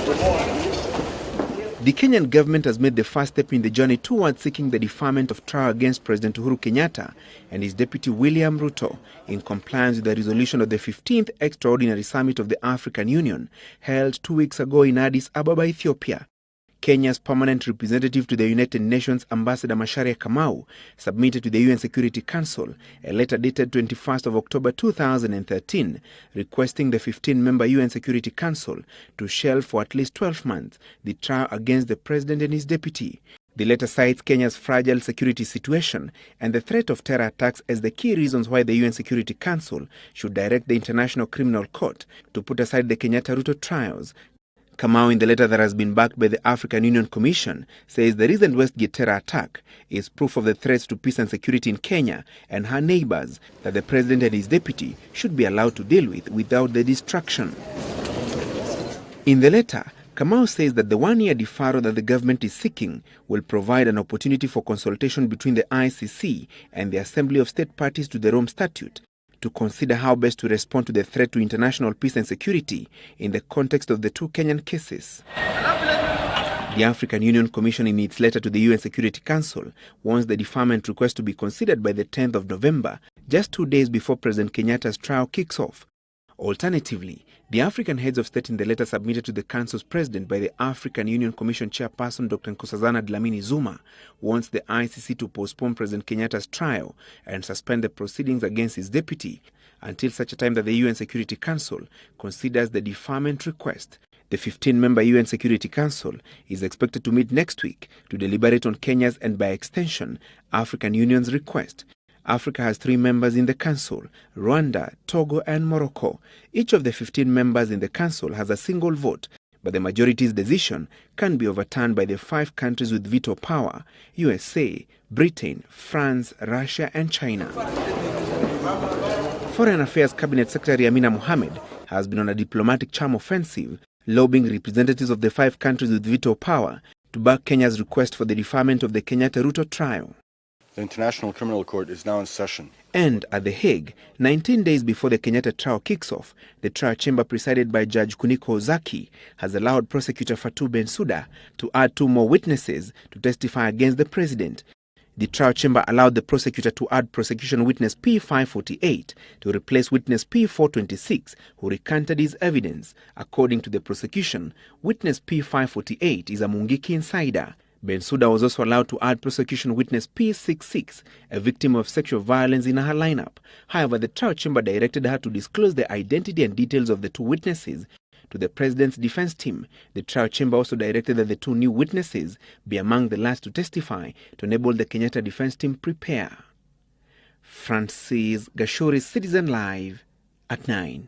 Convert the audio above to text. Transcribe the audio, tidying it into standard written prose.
The Kenyan government has made the first step in the journey towards seeking the deferment of trial against President Uhuru Kenyatta and his Deputy William Ruto in compliance with the resolution of the 15th Extraordinary Summit of the African Union held 2 weeks ago in Addis Ababa, Ethiopia. Kenya's permanent representative to the United Nations Ambassador Macharia Kamau submitted to the UN Security Council a letter dated 21st of October 2013 requesting the 15-member UN Security Council to shelve for at least 12 months the trial against the president and his deputy. The letter cites Kenya's fragile security situation and the threat of terror attacks as the key reasons why the UN Security Council should direct the International Criminal Court to put aside the Kenyatta-Ruto trials. Kamau, in the letter that has been backed by the African Union Commission, says the recent Westgate terror attack is proof of the threats to peace and security in Kenya and her neighbors that the president and his deputy should be allowed to deal with without the distraction. In the letter, Kamau says that the one-year deferral that the government is seeking will provide an opportunity for consultation between the ICC and the Assembly of State Parties to the Rome Statute to consider how best to respond to the threat to international peace and security in the context of the two Kenyan cases. The African Union Commission, in its letter to the UN Security Council, wants the deferment request to be considered by the 10th of November, just 2 days before President Kenyatta's trial kicks off. Alternatively, the African heads of state in the letter submitted to the Council's president by the African Union Commission chairperson Dr. Nkosazana Dlamini Zuma wants the ICC to postpone President Kenyatta's trial and suspend the proceedings against his deputy until such a time that the UN Security Council considers the deferment request. The 15-member UN Security Council is expected to meet next week to deliberate on Kenya's and, by extension, African Union's request. Africa has 3 members in the Council: Rwanda, Togo and Morocco. Each of the 15 members in the Council has a single vote, but the majority's decision can be overturned by the 5 countries with veto power: USA, Britain, France, Russia and China. Foreign Affairs Cabinet Secretary Amina Mohamed has been on a diplomatic charm offensive, lobbying representatives of the 5 countries with veto power to back Kenya's request for the deferment of the Kenyatta-Ruto trial. The International Criminal Court is now in session. And at The Hague, 19 days before the Kenyatta trial kicks off, the trial chamber presided by Judge Kuniko Ozaki has allowed Prosecutor Fatou Bensouda to add 2 more witnesses to testify against the president. The trial chamber allowed the prosecutor to add prosecution witness P548 to replace witness P426, who recanted his evidence. According to the prosecution, witness P548 is a Mungiki insider. Bensouda was also allowed to add prosecution witness P66, a victim of sexual violence, in her lineup. However, the trial chamber directed her to disclose the identity and details of the 2 witnesses to the president's defense team. The trial chamber also directed that the 2 new witnesses be among the last to testify to enable the Kenyatta defense team prepare. Francis Gachuri, Citizen Live at 9.